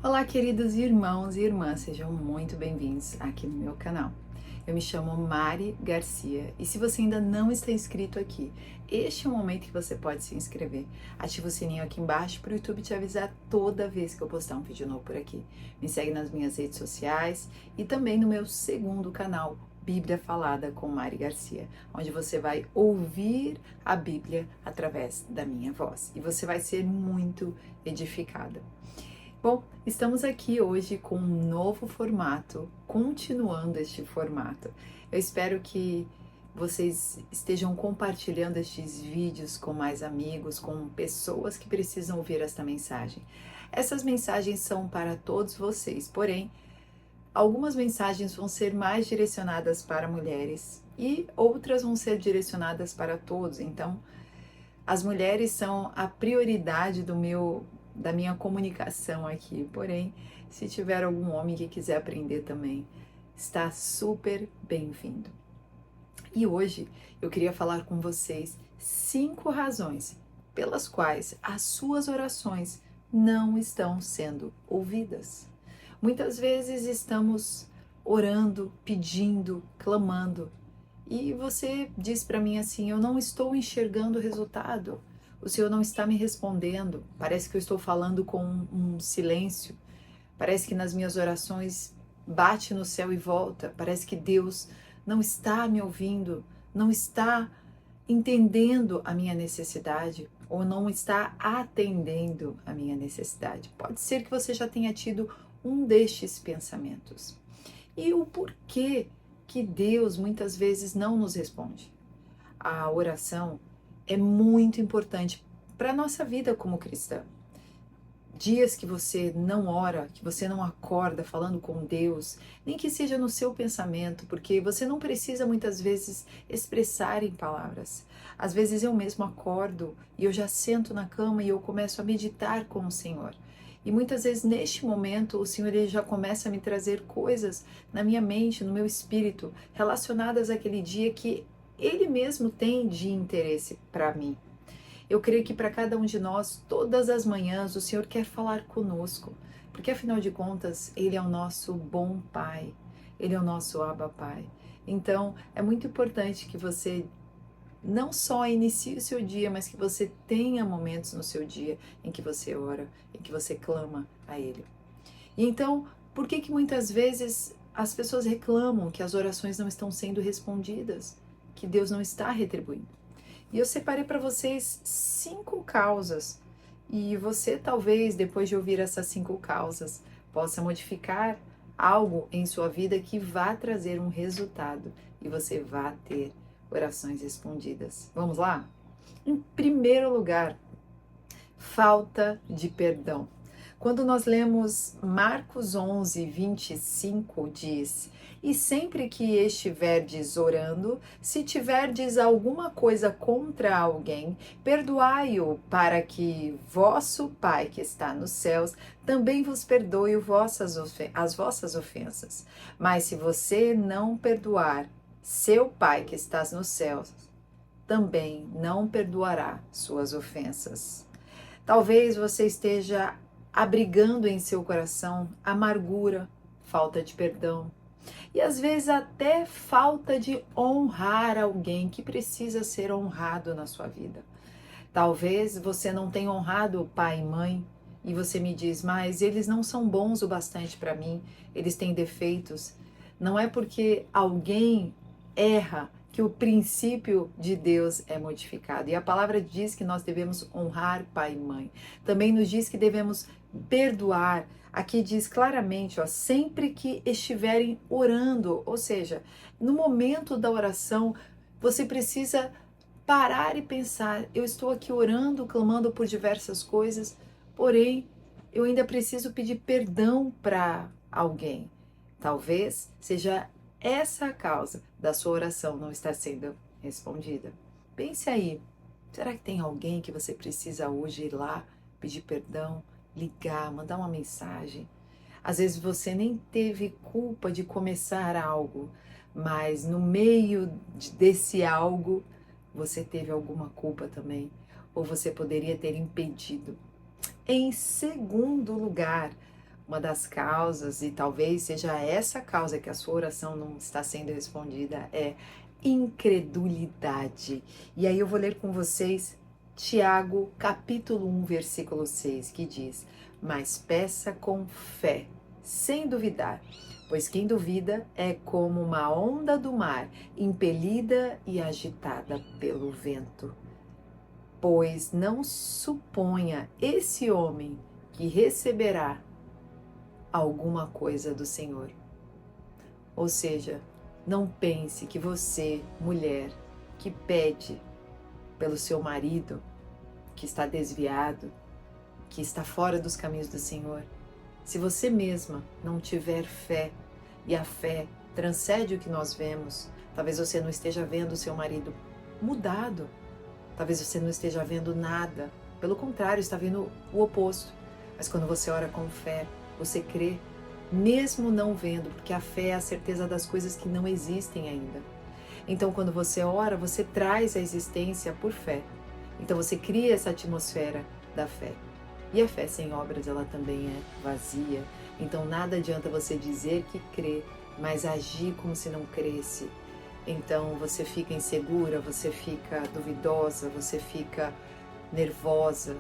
Olá, queridos irmãos e irmãs, sejam muito bem-vindos aqui no meu canal. Eu me chamo Mari Garcia e se você ainda não está inscrito aqui, este é o momento que você pode se inscrever. Ativa o sininho aqui embaixo para o YouTube te avisar toda vez que eu postar um vídeo novo por aqui. Me segue nas minhas redes sociais e também no meu segundo canal, Bíblia Falada com Mari Garcia, onde você vai ouvir a Bíblia através da minha voz e você vai ser muito edificada. Bom, estamos aqui hoje com um novo formato, continuando este formato. Eu espero que vocês estejam compartilhando estes vídeos com mais amigos, com pessoas que precisam ouvir esta mensagem. Essas mensagens são para todos vocês, porém, algumas mensagens vão ser mais direcionadas para mulheres e outras vão ser direcionadas para todos. Então, as mulheres são a prioridade da minha comunicação aqui. Porém, se tiver algum homem que quiser aprender também, está super bem-vindo. E hoje eu queria falar com vocês 5 razões pelas quais as suas orações não estão sendo ouvidas. Muitas vezes estamos orando, pedindo, clamando, e você diz para mim assim: eu não estou enxergando o resultado, o Senhor não está me respondendo, parece que eu estou falando com um silêncio, parece que nas minhas orações bate no céu e volta, parece que Deus não está me ouvindo, não está entendendo a minha necessidade ou não está atendendo a minha necessidade. Pode ser que você já tenha tido um destes pensamentos. E o porquê que Deus muitas vezes não nos responde? A oração é muito importante para a nossa vida como cristã. Dias que você não ora, que você não acorda falando com Deus, nem que seja no seu pensamento, porque você não precisa muitas vezes expressar em palavras. Às vezes eu mesmo acordo e eu já sento na cama e eu começo a meditar com o Senhor. E muitas vezes neste momento o Senhor ele já começa a me trazer coisas na minha mente, no meu espírito, relacionadas àquele dia que Ele mesmo tem de interesse para mim. Eu creio que para cada um de nós, todas as manhãs, o Senhor quer falar conosco, porque afinal de contas, Ele é o nosso bom Pai, Ele é o nosso Abba Pai. Então, é muito importante que você não só inicie o seu dia, mas que você tenha momentos no seu dia em que você ora, em que você clama a Ele. E então, por que muitas vezes as pessoas reclamam que as orações não estão sendo respondidas, que Deus não está retribuindo? E eu separei para vocês 5 causas. E você talvez, depois de ouvir essas 5 causas, possa modificar algo em sua vida que vá trazer um resultado e você vá ter orações respondidas. Vamos lá? Em primeiro lugar, falta de perdão. Quando nós lemos Marcos 11, 25, diz: E sempre que estiverdes orando, se tiverdes alguma coisa contra alguém, perdoai-o, para que vosso Pai que está nos céus também vos perdoe as vossas ofensas. Mas se você não perdoar, seu Pai que está nos céus também não perdoará suas ofensas. Talvez você esteja abrigando em seu coração amargura, falta de perdão e às vezes até falta de honrar alguém que precisa ser honrado na sua vida. Talvez você não tenha honrado o pai e mãe e você me diz: mas eles não são bons o bastante para mim, eles têm defeitos. Não é porque alguém erra que o princípio de Deus é modificado. E a palavra diz que nós devemos honrar pai e mãe. Também nos diz que devemos perdoar. Aqui diz claramente, ó, sempre que estiverem orando, ou seja, no momento da oração, você precisa parar e pensar: eu estou aqui orando, clamando por diversas coisas, porém, eu ainda preciso pedir perdão para alguém. Talvez seja essa a causa da sua oração não estar sendo respondida. Pense aí, será que tem alguém que você precisa hoje ir lá, pedir perdão, ligar, mandar uma mensagem? Às vezes você nem teve culpa de começar algo, mas no meio desse algo, você teve alguma culpa também, ou você poderia ter impedido. Em segundo lugar, uma das causas, e talvez seja essa causa que a sua oração não está sendo respondida, é incredulidade. E aí eu vou ler com vocês Tiago, capítulo 1, versículo 6, que diz: mas peça com fé, sem duvidar, pois quem duvida é como uma onda do mar, impelida e agitada pelo vento. Pois não suponha esse homem que receberá alguma coisa do Senhor. Ou seja, não pense que você, mulher, que pede pelo seu marido, que está desviado, que está fora dos caminhos do Senhor, se você mesma não tiver fé, e a fé transcende o que nós vemos, talvez você não esteja vendo o seu marido mudado, talvez você não esteja vendo nada, pelo contrário, está vendo o oposto. Mas quando você ora com fé, você crê, mesmo não vendo, porque a fé é a certeza das coisas que não existem ainda. Então, quando você ora, você traz a existência por fé. Então, você cria essa atmosfera da fé. E a fé sem obras, ela também é vazia. Então, nada adianta você dizer que crê, mas agir como se não cresce. Então, você fica insegura, você fica duvidosa, você fica nervosa.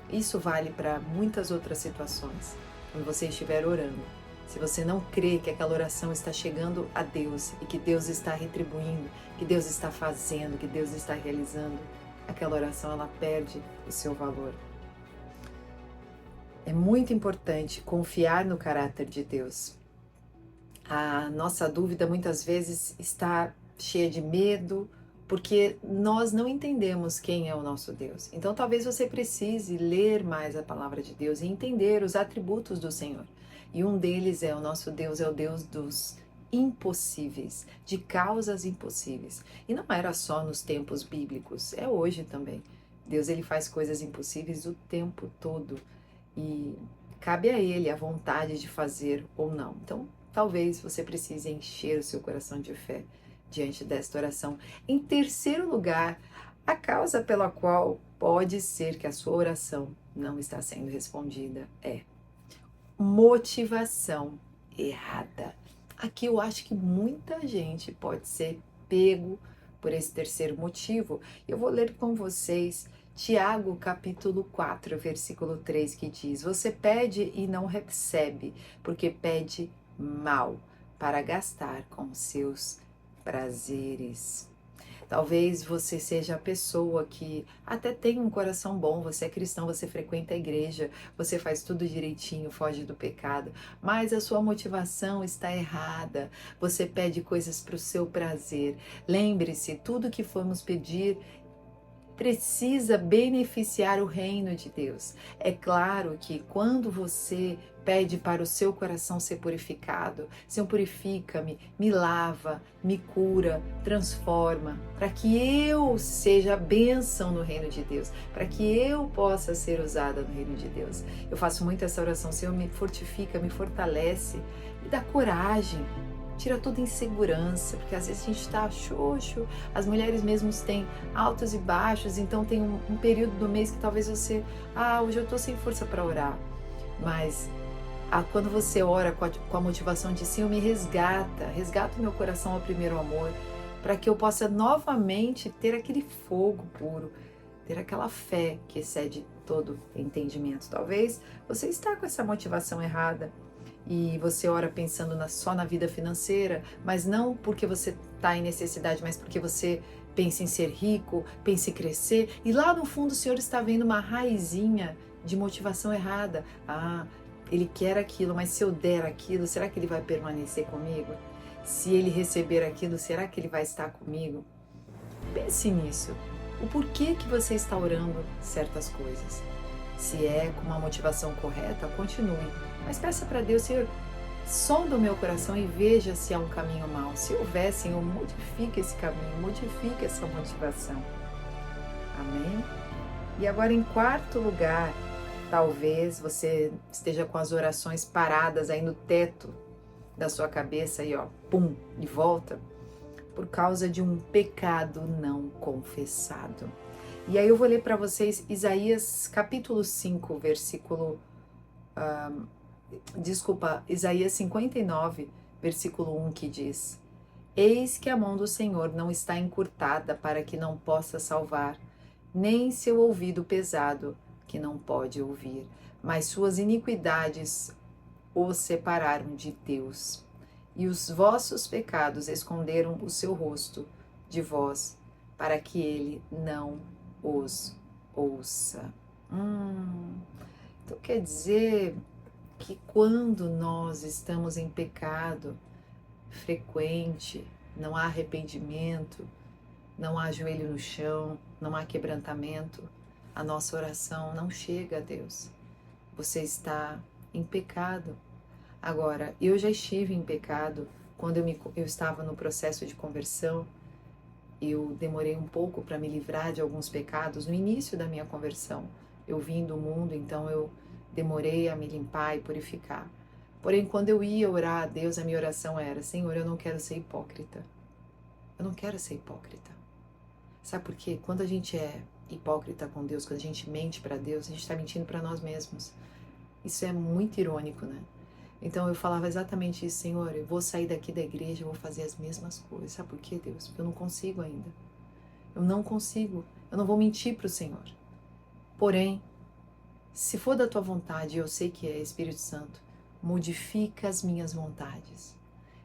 Isso vale para muitas outras situações. Quando você estiver orando, se você não crê que aquela oração está chegando a Deus e que Deus está retribuindo, que Deus está fazendo, que Deus está realizando, aquela oração ela perde o seu valor. É muito importante confiar no caráter de Deus. A nossa dúvida muitas vezes está cheia de medo, porque nós não entendemos quem é o nosso Deus. Então talvez você precise ler mais a palavra de Deus e entender os atributos do Senhor. E um deles é o nosso Deus, é o Deus dos impossíveis, de causas impossíveis. E não era só nos tempos bíblicos, é hoje também. Deus ele faz coisas impossíveis o tempo todo e cabe a Ele a vontade de fazer ou não. Então, talvez você precise encher o seu coração de fé diante desta oração. Em terceiro lugar, a causa pela qual pode ser que a sua oração não está sendo respondida é motivação errada. Aqui eu acho que muita gente pode ser pego por esse terceiro motivo. Eu vou ler com vocês Tiago capítulo 4, versículo 3, que diz: você pede e não recebe, porque pede mal, para gastar com seus prazeres. Talvez você seja a pessoa que até tem um coração bom, você é cristão, você frequenta a igreja, você faz tudo direitinho, foge do pecado, mas a sua motivação está errada. Você pede coisas para o seu prazer. Lembre-se, tudo que formos pedir precisa beneficiar o reino de Deus. É claro que quando você pede para o seu coração ser purificado, Senhor, purifica-me, me lava, me cura, transforma, para que eu seja bênção no reino de Deus, para que eu possa ser usada no reino de Deus. Eu faço muito essa oração: Senhor, me fortifica, me fortalece, me dá coragem, tira toda insegurança, porque às vezes a gente está xoxo, as mulheres mesmo têm altos e baixos, então tem um período do mês que talvez você, hoje eu estou sem força para orar, mas quando você ora com a motivação de Senhor, me resgata o meu coração ao primeiro amor, para que eu possa novamente ter aquele fogo puro, ter aquela fé que excede todo entendimento. Talvez você está com essa motivação errada, e você ora pensando só na vida financeira, mas não porque você está em necessidade, mas porque você pensa em ser rico, pensa em crescer, e lá no fundo o Senhor está vendo uma raizinha de motivação errada. Ele quer aquilo, mas se eu der aquilo, será que ele vai permanecer comigo? Se ele receber aquilo, será que ele vai estar comigo? Pense nisso. O porquê que você está orando certas coisas. Se é com uma motivação correta, continue. Mas peça para Deus: Senhor, sonda o meu coração e veja se há um caminho mau. Se houver, Senhor, modifica esse caminho, modifica essa motivação. Amém? E agora, em quarto lugar, talvez você esteja com as orações paradas aí no teto da sua cabeça, aí ó, pum, de volta, por causa de um pecado não confessado. E aí eu vou ler para vocês Isaías capítulo 5, versículo Isaías 59, versículo 1, que diz: Eis que a mão do Senhor não está encurtada para que não possa salvar, nem seu ouvido pesado que não pode ouvir, mas suas iniquidades os separaram de Deus, e os vossos pecados esconderam o seu rosto de vós, para que ele não os ouça. Então quer dizer que quando nós estamos em pecado frequente, não há arrependimento, não há joelho no chão, não há quebrantamento, a nossa oração não chega a Deus. Você está em pecado. Agora, eu já estive em pecado quando eu estava no processo de conversão. Eu demorei um pouco para me livrar de alguns pecados no início da minha conversão. Eu vim do mundo, então eu demorei a me limpar e purificar. Porém, quando eu ia orar a Deus, a minha oração era: Senhor, eu não quero ser hipócrita. Eu não quero ser hipócrita. Sabe por quê? Quando a gente é hipócrita com Deus, quando a gente mente para Deus, a gente está mentindo para nós mesmos. Isso é muito irônico, né? Então eu falava exatamente isso: Senhor, eu vou sair daqui da igreja, eu vou fazer as mesmas coisas. Sabe por quê, Deus? Porque eu não consigo ainda. Eu não consigo. Eu não vou mentir para o Senhor. Porém, se for da tua vontade, eu sei que é, Espírito Santo, modifica as minhas vontades.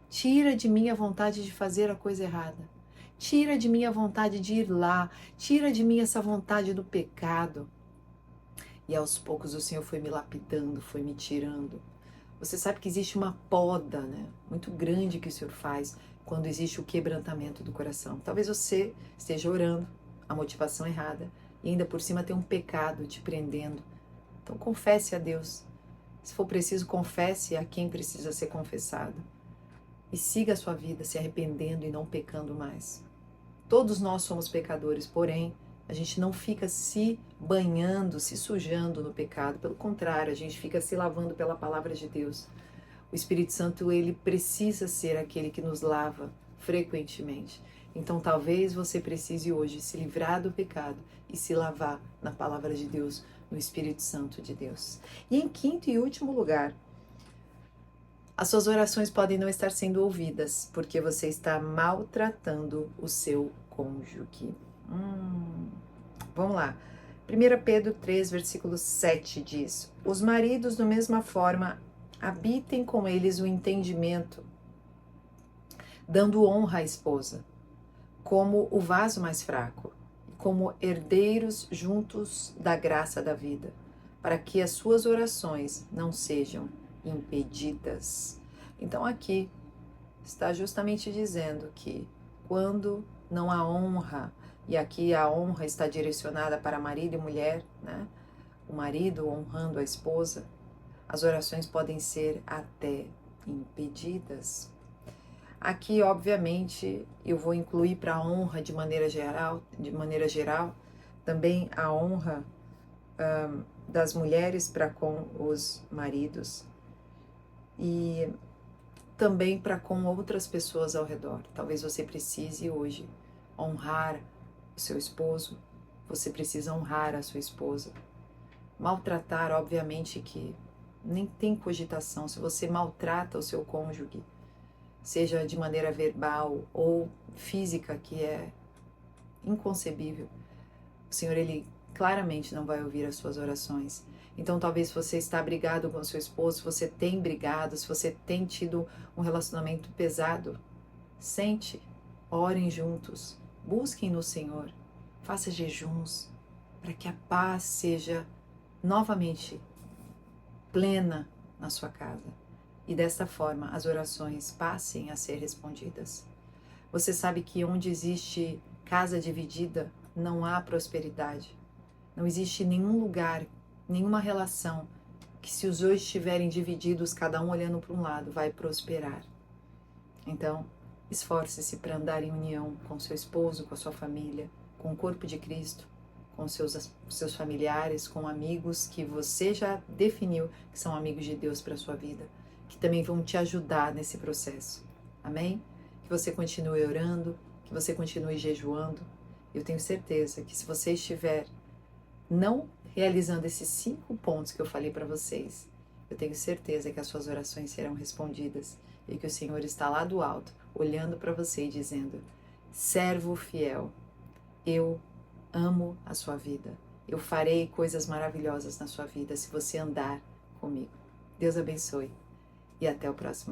Tira de mim a vontade de fazer a coisa errada. Tira de mim a vontade de ir lá. Tira de mim essa vontade do pecado. E aos poucos o Senhor foi me lapidando, foi me tirando. Você sabe que existe uma poda, né, muito grande que o Senhor faz quando existe o quebrantamento do coração. Talvez você esteja orando, a motivação errada, e ainda por cima tem um pecado te prendendo. Então confesse a Deus. Se for preciso, confesse a quem precisa ser confessado. E siga a sua vida se arrependendo e não pecando mais. Todos nós somos pecadores, porém, a gente não fica se banhando, se sujando no pecado. Pelo contrário, a gente fica se lavando pela palavra de Deus. O Espírito Santo, ele precisa ser aquele que nos lava frequentemente. Então, talvez você precise hoje se livrar do pecado e se lavar na palavra de Deus, no Espírito Santo de Deus. E em quinto e último lugar, as suas orações podem não estar sendo ouvidas porque você está maltratando o seu cônjuge. Vamos lá. 1 Pedro 3, versículo 7 diz: Os maridos, da mesma forma, habitem com eles o entendimento, dando honra à esposa, como o vaso mais fraco, como herdeiros juntos da graça da vida, para que as suas orações não sejam impedidas. Então aqui está justamente dizendo que quando não há honra, e aqui a honra está direcionada para marido e mulher, né? O marido honrando a esposa, as orações podem ser até impedidas. Aqui, obviamente, eu vou incluir para a honra de maneira geral, também a honra das mulheres para com os maridos e também para com outras pessoas ao redor. Talvez você precise hoje honrar o seu esposo, você precisa honrar a sua esposa. Maltratar, obviamente que nem tem cogitação. Se você maltrata o seu cônjuge, seja de maneira verbal ou física, que é inconcebível, o Senhor, ele claramente não vai ouvir as suas orações. Então, talvez você está brigado com o seu esposo, se você tem brigado, se você tem tido um relacionamento pesado, sente, orem juntos, busquem no Senhor, faça jejuns, para que a paz seja novamente plena na sua casa. E desta forma as orações passem a ser respondidas. Você sabe que onde existe casa dividida, não há prosperidade. Não existe nenhum lugar, nenhuma relação que, se os dois estiverem divididos, cada um olhando para um lado, vai prosperar. Então, esforce-se para andar em união com seu esposo, com a sua família, com o corpo de Cristo, com seus familiares, com amigos que você já definiu que são amigos de Deus para a sua vida, que também vão te ajudar nesse processo. Amém? Que você continue orando, que você continue jejuando. Eu tenho certeza que se você estiver não realizando esses 5 pontos que eu falei para vocês, eu tenho certeza que as suas orações serão respondidas e que o Senhor está lá do alto, olhando para você e dizendo: servo fiel, eu amo a sua vida. Eu farei coisas maravilhosas na sua vida se você andar comigo. Deus abençoe e até o próximo.